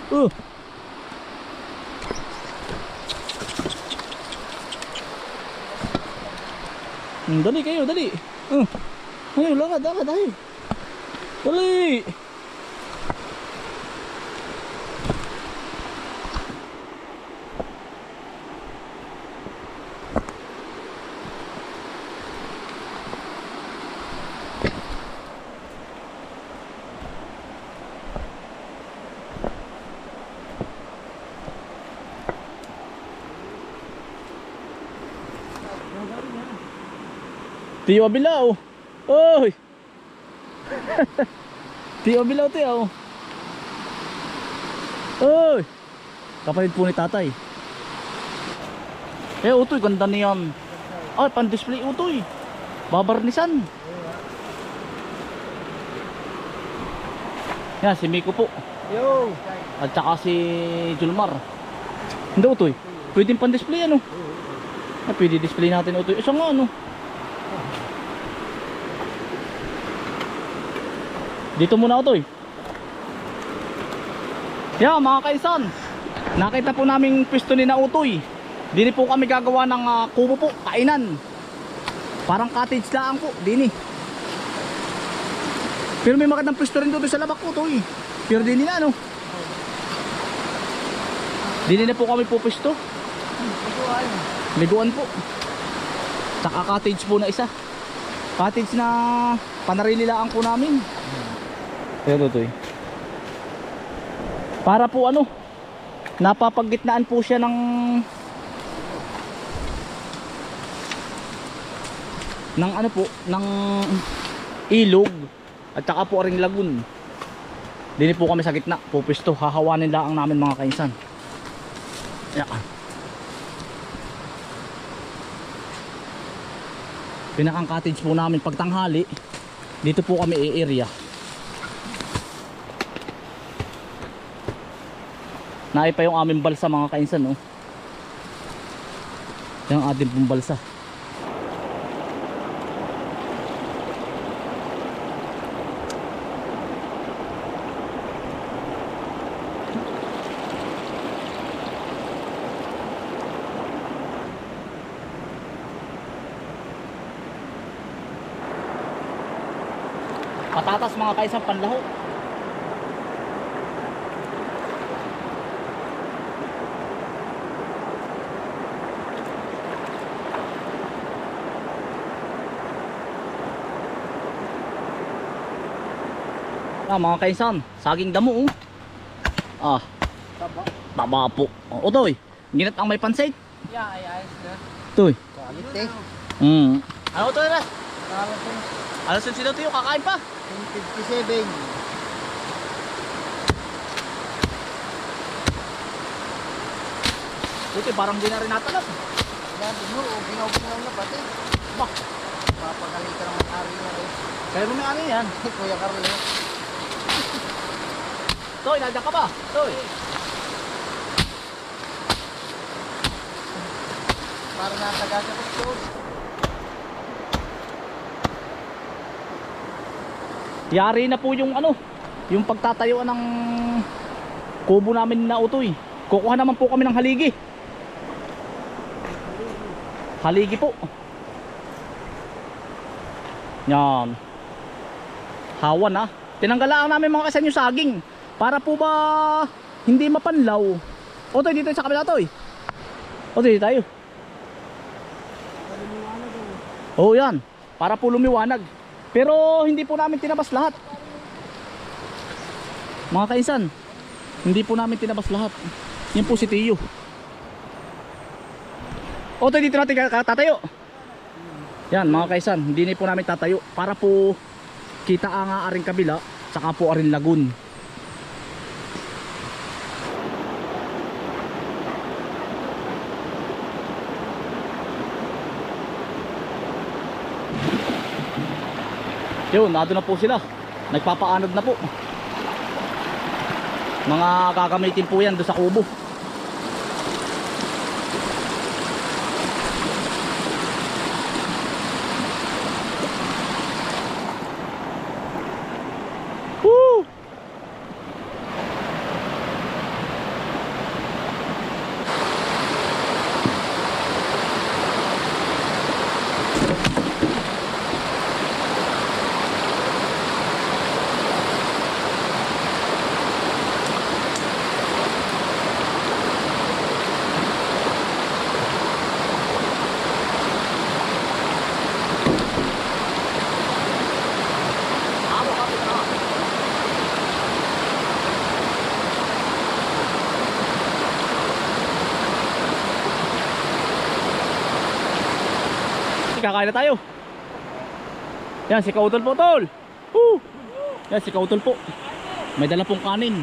Uh. Dali kayo, dali. Ayo, lakad, lakad, ayo. Dali. Tiyo Abilao. Oy. Tiyo Abilao tiyo. Oy. Kapatid po ni tatay. Utoy, ganda niyan. Ay, pan-display utoy. Babarnisan. Yan, si Miko po. Yo. At saka si Julmar. Hindi utoy. Pwedeng pan-display ano. Pwede display natin utoy. Isa nga ano. Dito muna utoy. Yan mga kaisan. Nakita po naming pwesto ni na utoy. Dini po kami gagawa ng kubo po, kainan. Parang cottage lang po, dini. Pero may magandang pwesto rin doon sa labak po utoy. Pero dini na ano. Dini na po kami po pwesto. Liguan po. Saka cottage po na isa. Cottage na panarililaan po namin. Pero to para po ano, napapagitnaan po siya ng ano po, ng ilog at saka po ring lagun. Dini po kami sa gitna, pupisto, hahawanin lang namin mga kainsan. Yan. Pinakang cottage po namin pagtanghali. Dito po kami i-area. Naay pa yung aming balsa mga kainsan, no? Yung ating pong balsa. Patatas mga kainsan, panlaho. Mga kaisan, saging damo oh. Taba po. Utoy, ginat ang may pansit. Yeah, ay sir. Utoy. Quality. Ano utoy na? Quality. Alas yung sila tayo, kakain pa. 57. Utoy, parang di na rin natalap. Yan, mo, ginaw-ginaw na pati. Bah, Papagaling ka naman ari na rin. kaya mo may ano yan. Kuya Carlo. Toy, nandiyan ka ba? Toy. Para nataga sa kustos. Yari na po yung ano, yung pagtatayuan ng kubo namin na utoy. Kukuha naman po kami ng haligi. Haligi po. Yan. Hawan ha. Tinanggalaan namin mga kasan yung saging. Para po ba hindi mapanlaw. Otoy, dito sa kabila toy. Otoy, dito tayo. Oo yan. Para po lumiwanag. Pero hindi po namin tinabas lahat. Mga kainsan, hindi po namin tinabas lahat. Yan po si Tiyo. Otoy, dito natin tatayo. Yan mga kaisan, hindi na po namin tatayo. Para po kita ang aring kabila, saka po aring lagun. Yun, nado na po sila. Nagpapaanod na po. Mga gagamitin po yan doon sa kubo. Woo! kakain na tayo. Yan, si Kautol po, tol. Woo! Yan, si Kautol po. May dala pong kanin.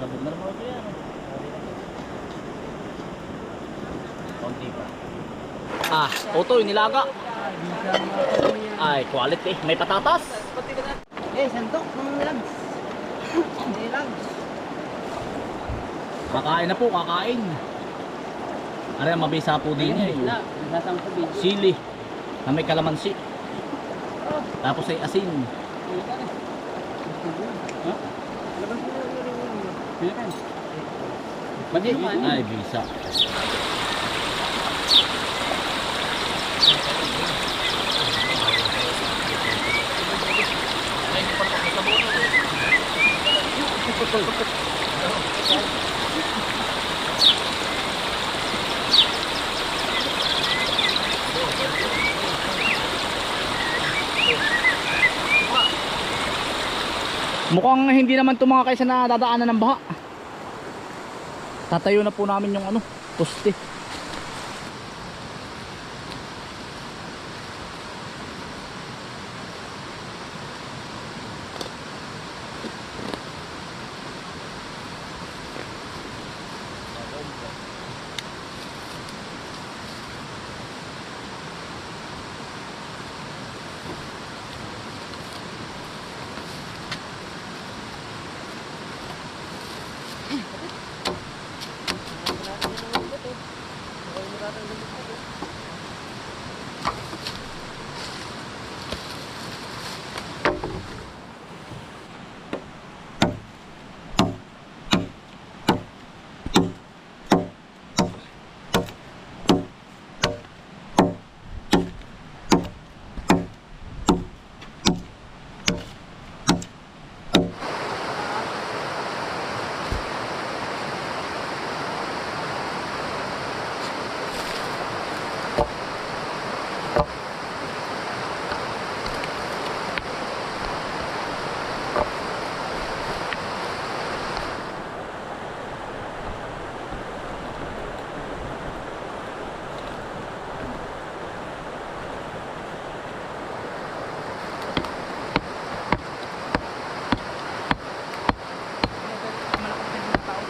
Labog na naman ito yan. Konti pa. Ah, Utoy, nilaga. Ay, quality. May patatas. Eh, sandok. Lags. Hindi lags. Kakain na po, kakain. Aray, mabisa po din eh. Sili na may kalamansi. Tapos ay asin. Ay, bisa. Mukhang hindi naman ito mga kaysa na dadaanan ng baha. Tatayo na po namin yung ano, poste.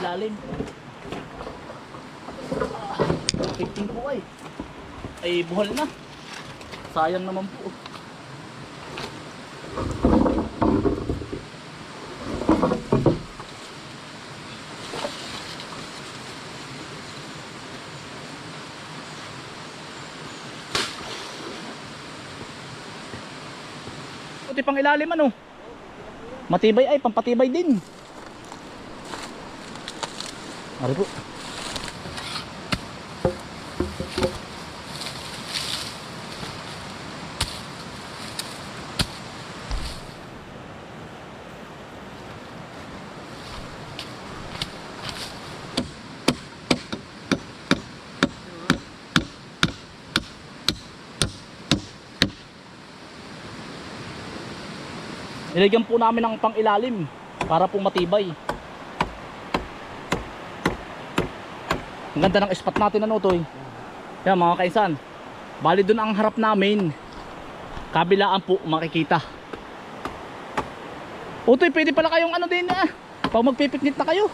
Lalim. 15 po ay buhal na. Sayang naman po. Puti pang ilalim ano. Matibay ay pampatibay din. Mari po. Nilagyan po namin ng pang-ilalim para po matibay. Ang ganda ng spot natin ano to. Yan mga kaisan. Bali doon ang harap namin. Kabilaan po makikita. Utoy, pwede pala kayong ano din pag magpipiknik na kayo.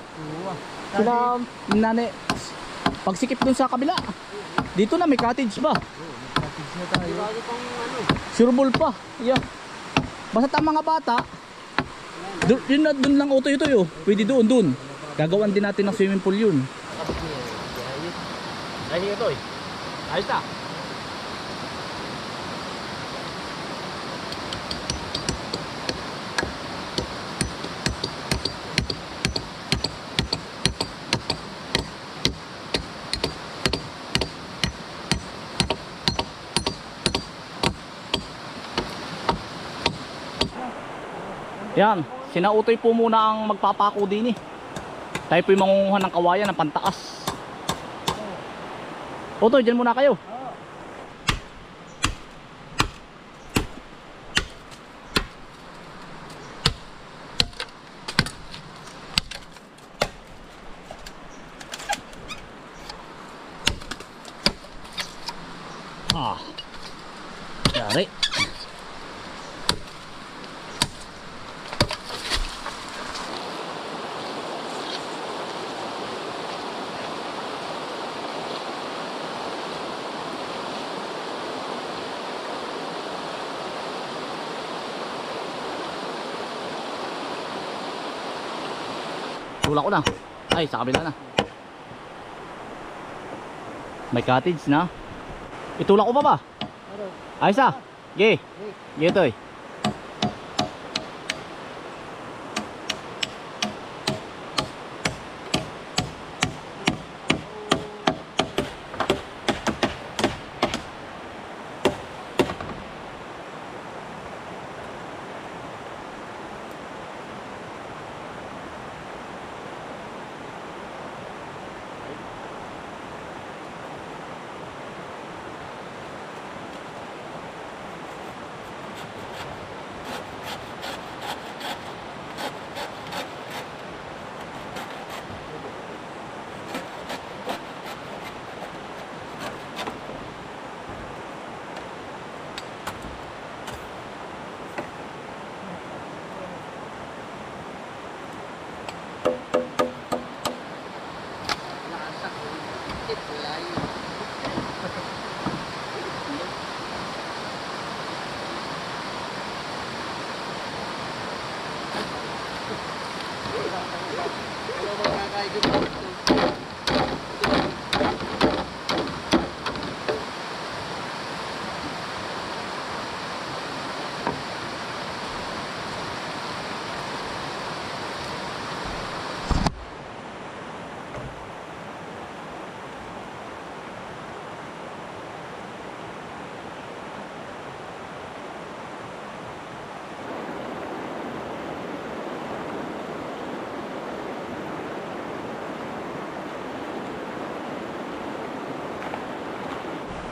Sila nane pagsikip doon sa kabila. Dito na may cottage ba? Cottage na tayo. Sureball pa. Yeah. Basta ang mga bata doon lang Utoy ito yo. Pwede doon. Gagawan din natin ng swimming pool yun. Ay, ito eh. Ayos na. Yan, sinautoy po muna ang magpapako din eh. Tayo po yung mangunguha ng kawayan ng pantaas. Utoy, dyan muna kayo. Ah. Yari. Tulak ko na. Ay, sa kabila na. May cottage na. Itulak ko pa ba? Ano? Ayos ah. Ge. Ge to eh.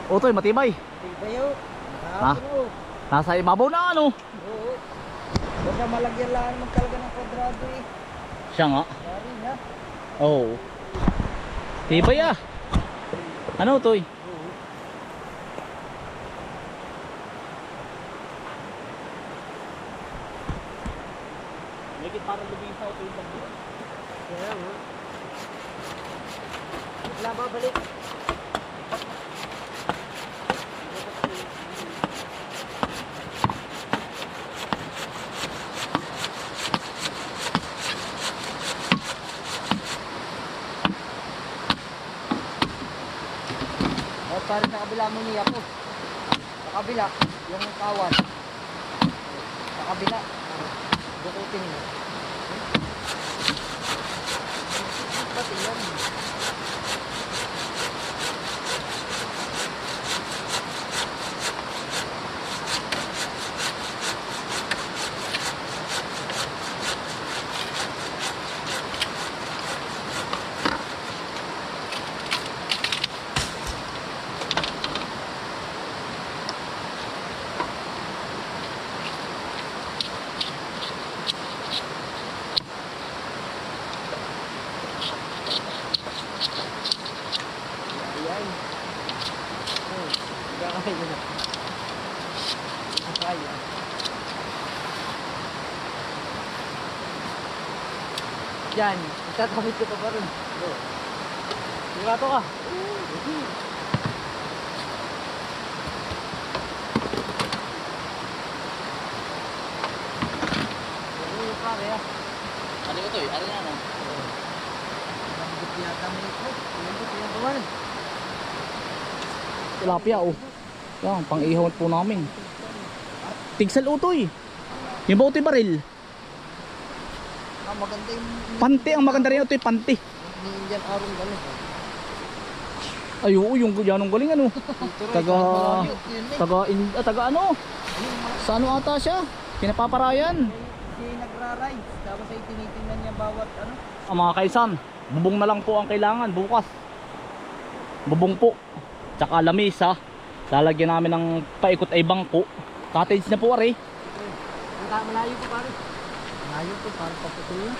Otoy, matibay. Tibayo. Ha? Nasa ibabaw na ano. Oo. Huwag na malagyan lang naman talaga ng kwadrado eh. Siya nga. Sorry na. Oo. Tibay ah. Ano toy? Oo. Make it para lumingin sa otoy lang. Kaya mo. Wala babalik. Parang sa kabila mo niya po. Sa kabila, yung kawan. Sa kabila, bukutin mo. Pati yan. Ayan. Oh, gagawin na. Kaya. Yan, itatamit ko pa ba rin? Sigurado ka. Oo, pare ah. Ano ito eh? Ano yan ah? Lambot yata mo ito. Lambot yan naman. Tilapia oh. Yan, pang-ihawat po namin. Tigsal utoy. Yung ba utoy baril? Ah, maganda yung... Pante, ang maganda rin utoy, pante. Ni Indian Arong galing. Ay oo, yung ganong galing ano. Taga taga ano? Sa ano ata siya? Pinapaparayan. Si nagra-ride. Tapos ay tinitingnan niya bawat ano. Ang mga kaisan, bubong na lang po ang kailangan bukas. Bubong po. Tsaka lamisa. Lalagyan namin ng paikot ay bangko. Cottage na po ari. Malayo po pare. Malayo po, parang paputol na.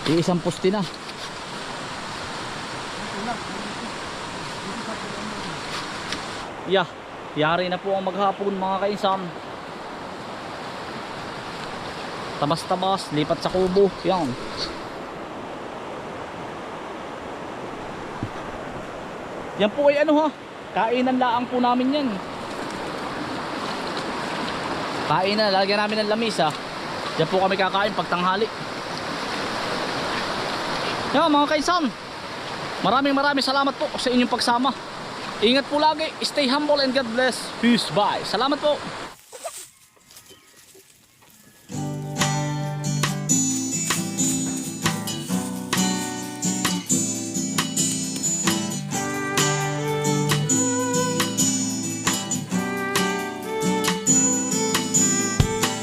Iisang poste na. Ito lang. Dito sa Yeah, yari na po ang maghapon mga kainsan. Tabas-tabas, lipat sa kubo. Yan. Yan po ay ano ha, kainan laang po namin yan. Kainan, lalagyan namin ng lamisa. Yan po kami kakain pag tanghali. Yan mga kainsan, maraming salamat po sa inyong pagsama. Ingat po lagi, stay humble and God bless. Peace, bye. Salamat po.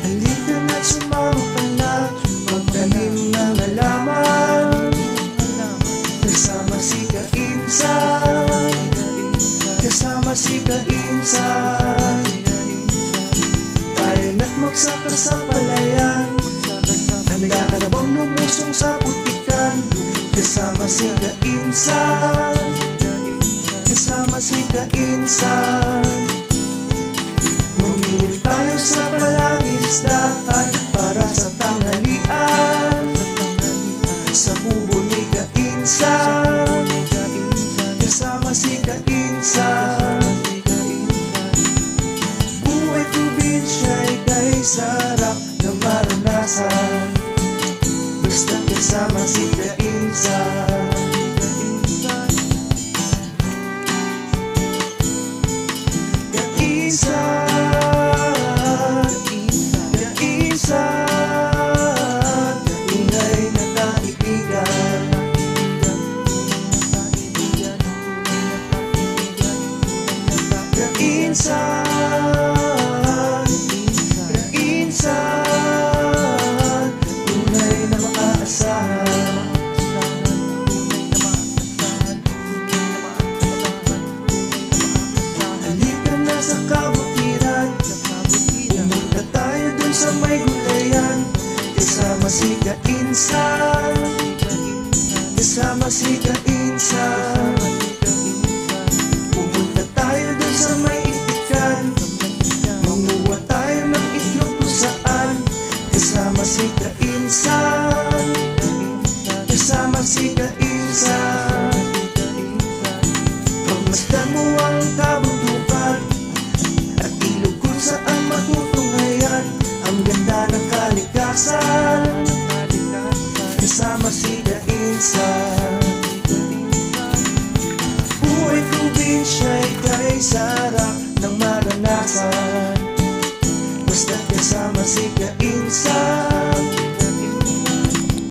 Halika na't sumama ka na, magtanim ng halaman, kasama si Kainsan, kasama si Kainsan. Tayo na't magsaka sa palayan, handa ka na bang lumusong sa putikan, kasama si Kainsan, kasama si Kainsan. Mamili tayo sa palangisdaan para sa tanghalian, sa kubo ni Kainsan, kasama si Kainsan. Buhay probinsya'y kay sarap na maranasan, basta kasama si Kainsan. Kainsan, tunay na kaibigan. Kainsan, Kainsan, tunay na maaasahan. Halika na sa kabutiran, pumunta tayo dun sa may gulayan, kasama si Kainsan, kasama si Kainsan. Pumunta tayo dun sa may itikan, manguha tayo ng itlog kung saan, kasama si Kainsan, kasama si Kainsan. Pagmasdan mo ang kabundukan at ilog kung saan matutunghayan ang ganda ng kalikasan, kasama si Kainsan. Buhay probinsya'y kay sarap ng maranasan, basta kasama si Kainsan,